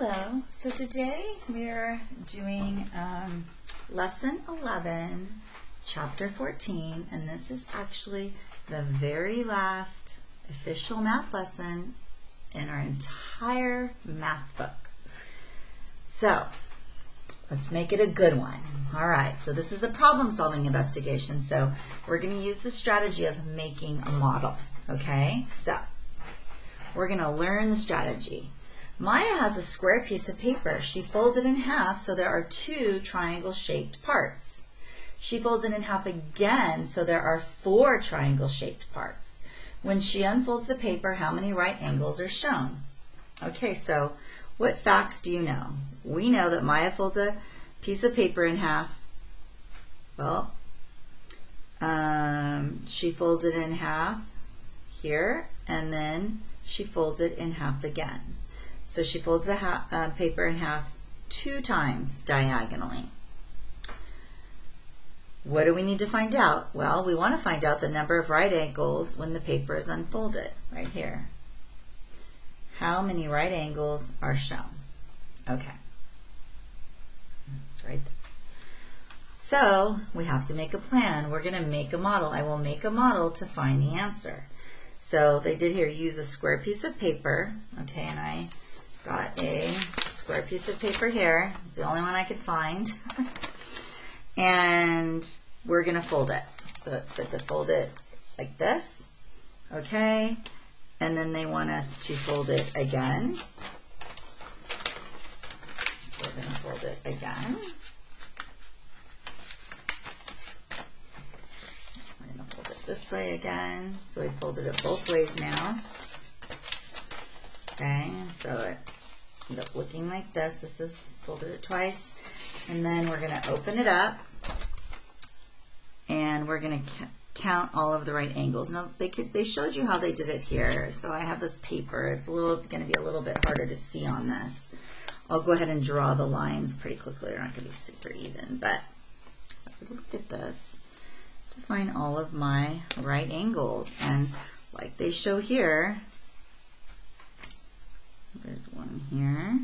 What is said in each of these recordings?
Hello, so today we're doing lesson 11, chapter 14, and this is actually the very last official math lesson in our entire math book. So let's make it a good one. All right, so this is the problem-solving investigation, so we're going to use the strategy of making a model, okay? So we're going to learn the strategy. Maya has a square piece of paper. She folds it in half so there are two triangle-shaped parts. She folds it in half again so there are four triangle-shaped parts. When she unfolds the paper, how many right angles are shown? Okay, so what facts do you know? We know that Maya folds a piece of paper in half. Well, she folds it in half here, and then she folds it in half again. So she folds the paper in half 2 times diagonally. What do we need to find out? Well, we want to find out the number of right angles when the paper is unfolded, right here. How many right angles are shown? Okay. It's right there. So we have to make a plan. We're going to make a model. I will make a model to find the answer. So they did here use a square piece of paper, okay, and I got a square piece of paper here. It's the only one I could find. And we're going to fold it. So it said to fold it like this, okay, and then they want us to fold it again. So we're going to fold it again. We're going to fold it this way again. So we folded it both ways now. Okay, so it ended up looking like this. This is folded it twice. And then we're going to open it up. And we're going to count all of the right angles. Now, they showed you how they did it here. So I have this paper. It's going to be a little bit harder to see on this. I'll go ahead and draw the lines pretty quickly. They're not going to be super even. But look at this to find all of my right angles. And like they show here, there's one here,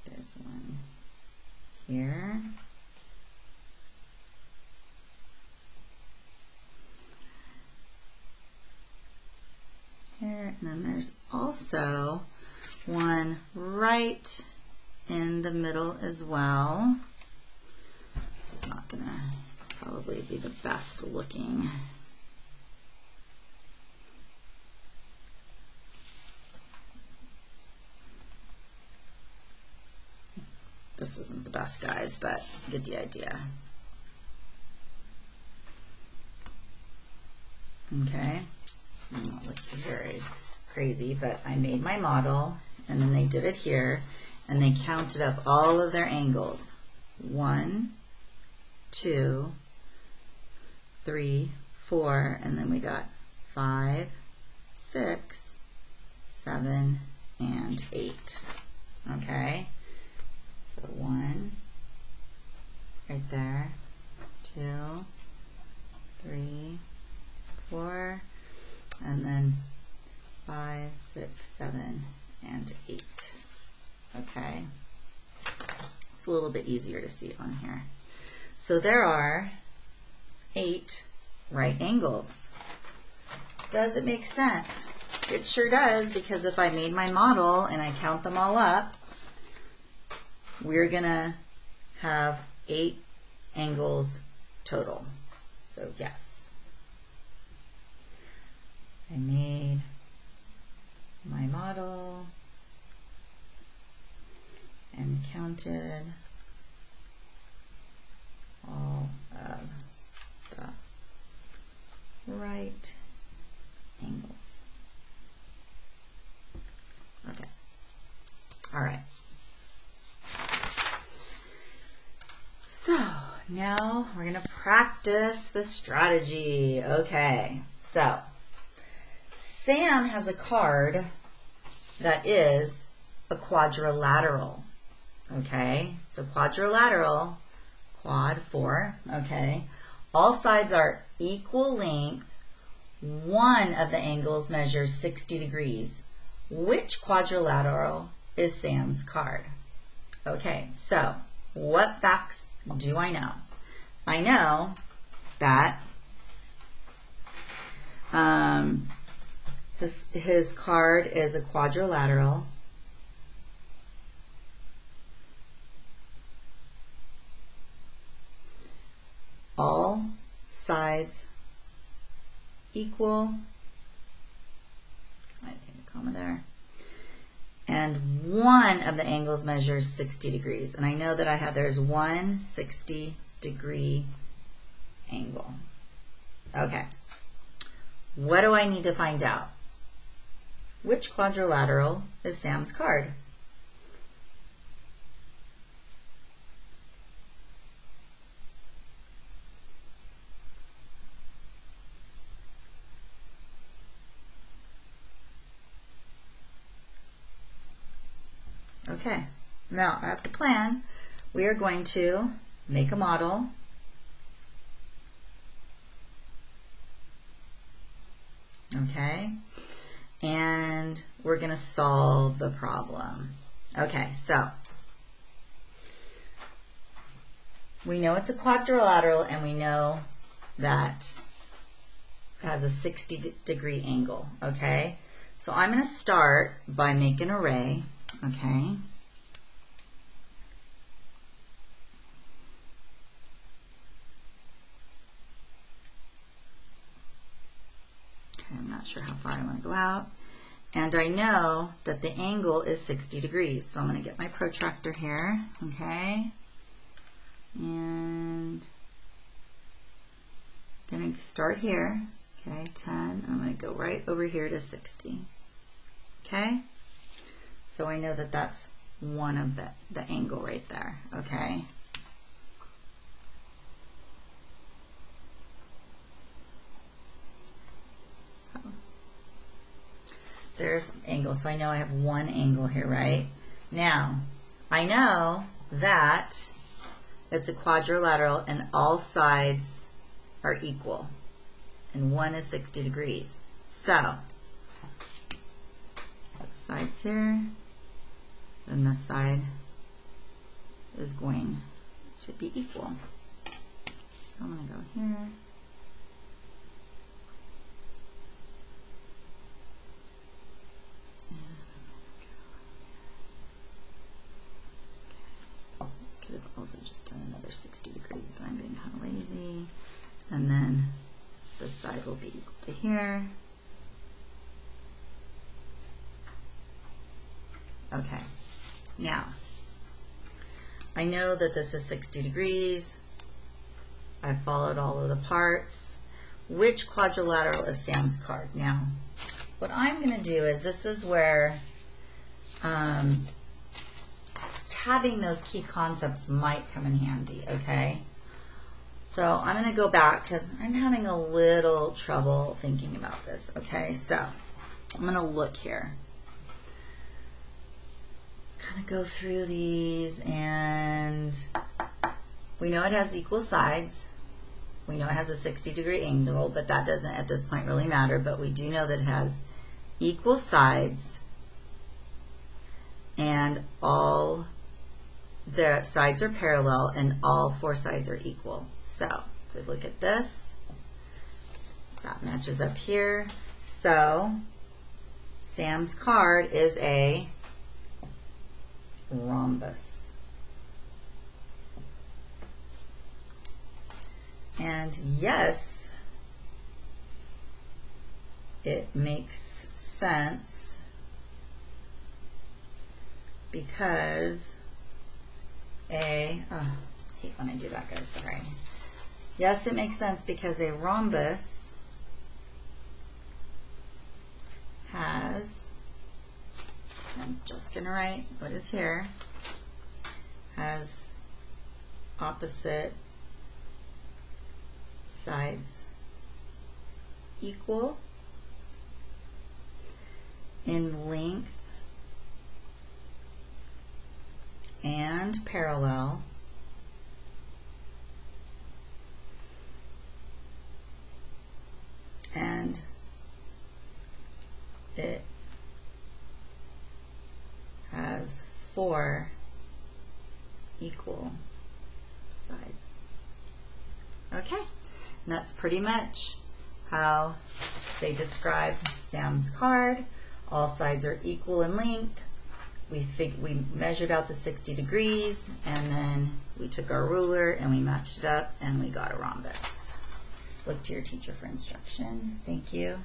there's one here, here, and then there's also one right in the middle as well. This is not going to probably be the best looking. This isn't the best, guys, but you get the idea. Okay, it looks very crazy, but I made my model, and then they did it here, and they counted up all of their angles. 1, 2, 3, 4, and then we got 5, 6, 7, and 8. Okay. So 1, right there, 2, 3, 4, and then 5, 6, 7, and 8. Okay, it's a little bit easier to see on here. So there are 8 right angles. Does it make sense? It sure does, because if I made my model and I count them all up, we're going to have 8 angles total. So yes, I made my model and counted all of the right angles. Okay. All right. So now we're going to practice the strategy. Okay, so Sam has a card that is a quadrilateral. Okay, so quadrilateral, quad 4, okay. All sides are equal length. One of the angles measures 60 degrees. which quadrilateral is Sam's card? Okay, so what facts do I know? I know that his card is a quadrilateral. All sides equal. I need a comma there. And one of the angles measures 60 degrees. And I know that there's one 60-degree angle. Okay. What do I need to find out? Which quadrilateral is Sam's card? Okay, now I have to plan. We are going to make a model. Okay, and we're going to solve the problem. Okay, so we know it's a quadrilateral and we know that it has a 60-degree angle. Okay, so I'm going to start by making an array. Okay. I'm not sure how far I want to go out. And I know that the angle is 60 degrees. So I'm going to get my protractor here. Okay. And I'm going to start here. Okay, 10. I'm going to go right over here to 60. Okay. So I know that that's one of the angle right there, okay? So there's angle. So I know I have one angle here, right? Now, I know that it's a quadrilateral and all sides are equal. And one is 60 degrees. So, that's sides here. Then this side is going to be equal. So I'm going to go here. Okay. Could have also just done another 60 degrees, but I'm being kind of lazy. And then this side will be equal to here. Okay. Now, I know that this is 60 degrees. I followed all of the parts. Which quadrilateral is Sam's card? Now, what I'm going to do is, this is where having those key concepts might come in handy, okay? So I'm going to go back because I'm having a little trouble thinking about this, okay? So I'm going to look here. Kind of go through these, and we know it has equal sides. We know it has a 60-degree angle, but that doesn't at this point really matter. But we do know that it has equal sides, and all the sides are parallel, and all four sides are equal. So if we look at this, that matches up here. So Sam's card is a rhombus. And yes, it makes sense because I hate when I do that, guys, sorry. Yes, it makes sense because a rhombus has, I'm just going to write what is here, has opposite sides equal in length and parallel, and it, I'm going to write it, it has 60 degrees. Okay, so I'm going to 4 equal sides. Okay, and that's pretty much how they described Sam's card. All sides are equal in length. We measured out the 60 degrees, and then we took our ruler and we matched it up and we got a rhombus. Look to your teacher for instruction. Thank you.